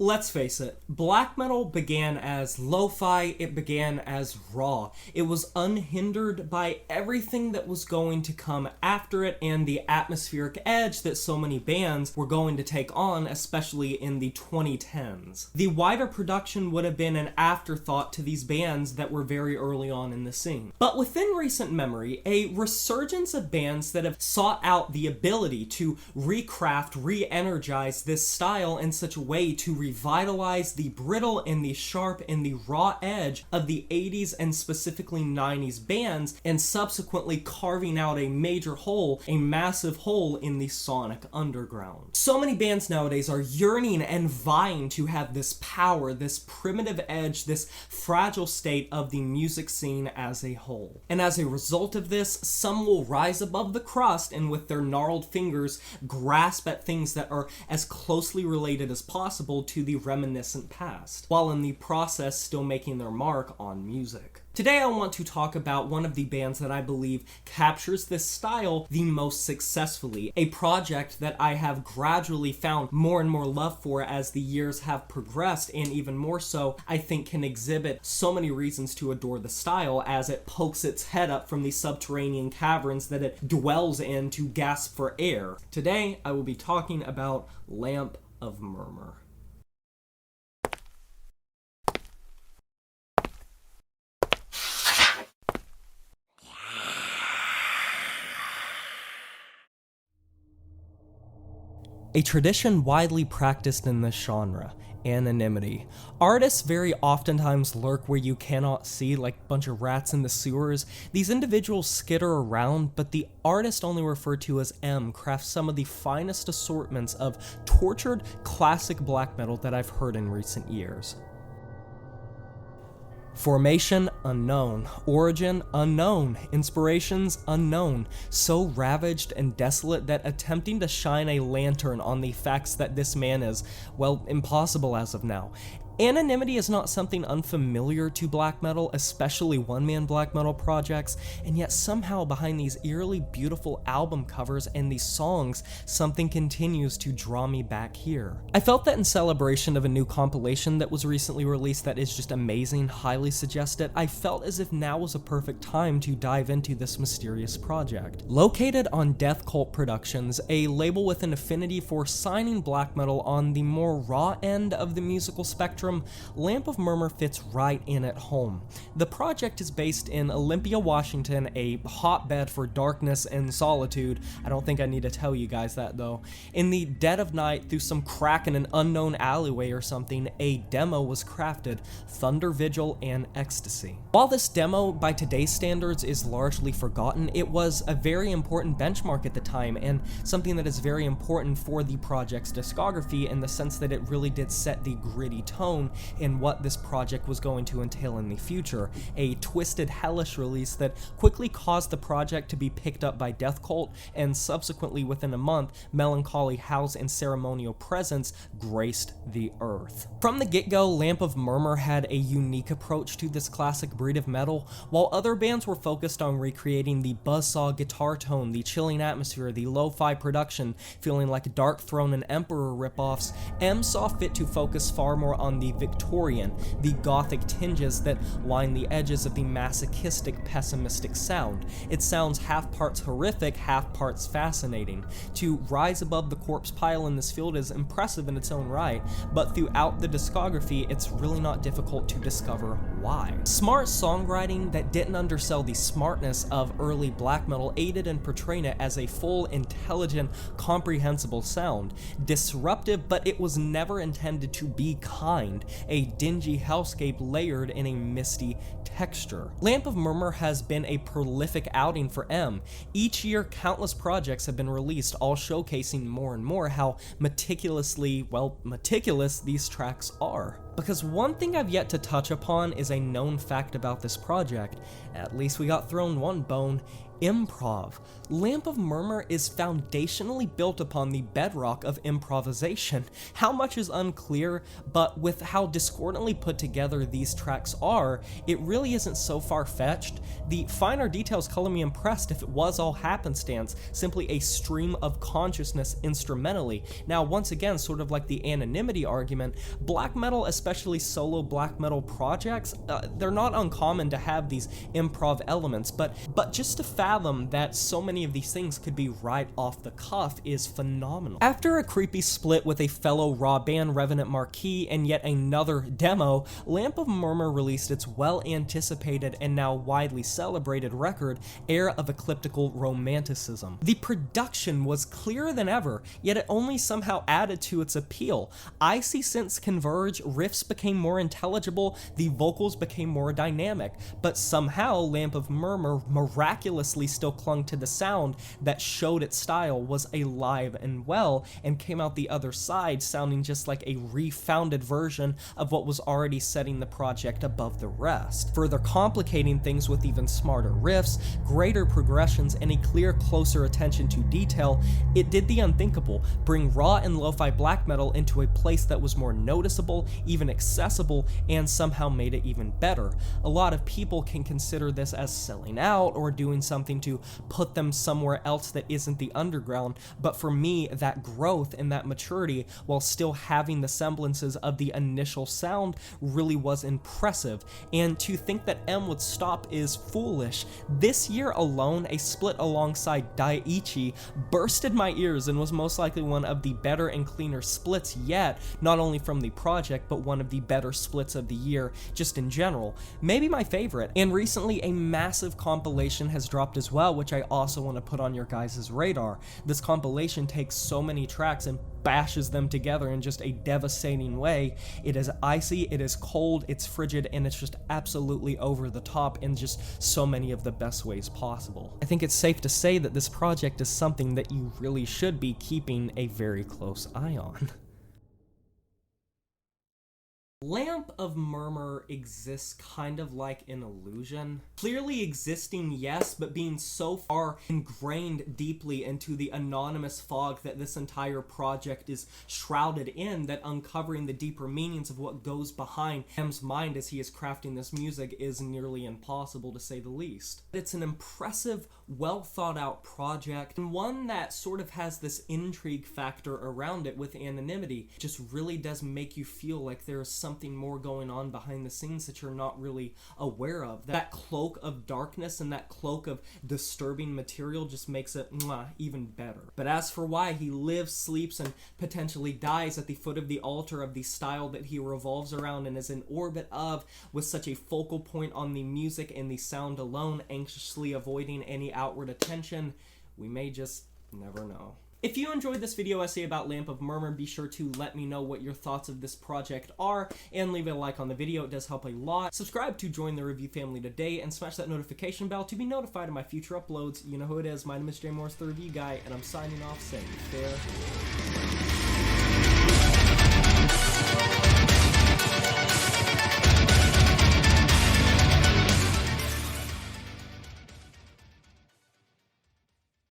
Let's face it, black metal began as lo-fi, it began as raw. It was unhindered by everything that was going to come after it and the atmospheric edge that so many bands were going to take on, especially in the 2010s. The wider production would have been an afterthought to these bands that were very early on in the scene. But within recent memory, a resurgence of bands that have sought out the ability to recraft, re-energize this style in such a way to revitalize the brittle and the sharp and the raw edge of the 80s and specifically 90s bands, and subsequently carving out a major hole, a massive hole in the sonic underground. So many bands nowadays are yearning and vying to have this power, this primitive edge, this fragile state of the music scene as a whole. And as a result of this, some will rise above the crust and with their gnarled fingers grasp at things that are as closely related as possible to the reminiscent past, while in the process still making their mark on music. Today I want to talk about one of the bands that I believe captures this style the most successfully, a project that I have gradually found more and more love for as the years have progressed, and even more so, I think can exhibit so many reasons to adore the style as it pokes its head up from the subterranean caverns that it dwells in to gasp for air. Today I will be talking about Lamp of Murmuur. A tradition widely practiced in this genre, anonymity. Artists very oftentimes lurk where you cannot see, like a bunch of rats in the sewers. These individuals skitter around, but the artist, only referred to as M, crafts some of the finest assortments of tortured classic black metal that I've heard in recent years. Formation unknown, origin unknown, inspirations unknown, so ravaged and desolate that attempting to shine a lantern on the facts that this man is, well, impossible as of now. Anonymity is not something unfamiliar to black metal, especially one-man black metal projects, and yet somehow behind these eerily beautiful album covers and these songs, something continues to draw me back here. I felt that in celebration of a new compilation that was recently released that is just amazing, highly suggested, I felt as if now was a perfect time to dive into this mysterious project. Located on Death Cult Productions, a label with an affinity for signing black metal on the more raw end of the musical spectrum, Lamp of Murmuur fits right in at home. The project is based in Olympia, Washington, a hotbed for darkness and solitude. I don't think I need to tell you guys that though. In the dead of night, through some crack in an unknown alleyway or something, a demo was crafted, Thunder Vigil and Ecstasy. While this demo, by today's standards, is largely forgotten, it was a very important benchmark at the time and something that is very important for the project's discography in the sense that it really did set the gritty tone in what this project was going to entail in the future, a twisted, hellish release that quickly caused the project to be picked up by Death Cult, and subsequently within a month, Melancholy House and Ceremonial Presence graced the earth. From the get-go, Lamp of Murmuur had a unique approach to this classic breed of metal. While other bands were focused on recreating the buzzsaw guitar tone, the chilling atmosphere, the lo-fi production, feeling like Darkthrone and Emperor ripoffs, M saw fit to focus far more on the Victorian, the gothic tinges that line the edges of the masochistic, pessimistic sound. It sounds half parts horrific, half parts fascinating. To rise above the corpse pile in this field is impressive in its own right, but throughout the discography, it's really not difficult to discover why. Smart songwriting that didn't undersell the smartness of early black metal aided in portraying it as a full, intelligent, comprehensible sound. Disruptive, but it was never intended to be kind, a dingy hellscape layered in a misty texture. Lamp of Murmuur has been a prolific outing for M. Each year, countless projects have been released, all showcasing more and more how meticulous these tracks are. because one thing I've yet to touch upon is a known fact about this project. At least we got thrown one bone. Improv. Lamp of Murmuur is foundationally built upon the bedrock of improvisation. How much is unclear, but with how discordantly put together these tracks are, it really isn't so far-fetched. The finer details color me impressed if it was all happenstance, simply a stream of consciousness instrumentally. Now, once again, sort of like the Anonymity argument, black metal, especially solo black metal projects, they're not uncommon to have these improv elements, but just to fathom that so many of these things could be right off the cuff is phenomenal. After a creepy split with a fellow raw band, Revenant Marquis, and yet another demo, Lamp of Murmuur released its well-anticipated and now widely celebrated record, Air of Ecliptical Romanticism. The production was clearer than ever, yet it only somehow added to its appeal. Icy synths converge, riffs became more intelligible, the vocals became more dynamic, but somehow Lamp of Murmuur miraculously still clung to the sound that showed its style was alive and well, and came out the other side sounding just like a refounded version of what was already setting the project above the rest. Further complicating things with even smarter riffs, greater progressions, and a clear, closer attention to detail, it did the unthinkable, bring raw and lo-fi black metal into a place that was more noticeable, even accessible, and somehow made it even better. A lot of people can consider this as selling out or doing something to put them somewhere else that isn't the underground, but for me, that growth and that maturity, while still having the semblances of the initial sound, really was impressive, and to think that M would stop is foolish. This year alone, a split alongside Daiichi bursted my ears and was most likely one of the better and cleaner splits yet, not only from the project, but one of the better splits of the year, just in general. Maybe my favorite, and recently a massive compilation has dropped as well, which I also want to put on your guys' radar. This compilation takes so many tracks and bashes them together in just a devastating way. It is icy, it is cold, it's frigid, and it's just absolutely over the top in just so many of the best ways possible. I think it's safe to say that this project is something that you really should be keeping a very close eye on. Lamp of Murmuur exists kind of like an illusion. Clearly existing, yes, but being so far ingrained deeply into the anonymous fog that this entire project is shrouded in, that uncovering the deeper meanings of what goes behind M's mind as he is crafting this music is nearly impossible, to say the least. It's an impressive, well thought out project, and one that sort of has this intrigue factor around it with Anonymity. It just really does make you feel like there is something more going on behind the scenes that you're not really aware of. That cloak of darkness and that cloak of disturbing material just makes it even better. But as for why he lives, sleeps, and potentially dies at the foot of the altar of the style that he revolves around and is in orbit of, with such a focal point on the music and the sound alone, anxiously avoiding any outward attention, we may just never know. If you enjoyed this video essay about Lamp of Murmuur, be sure to let me know what your thoughts of this project are, and leave a like on the video. It does help a lot. Subscribe to join the review family today, and smash that notification bell to be notified of my future uploads. You know who it is. My name is Jay Morris, the Review Guy, and I'm signing off saying fair.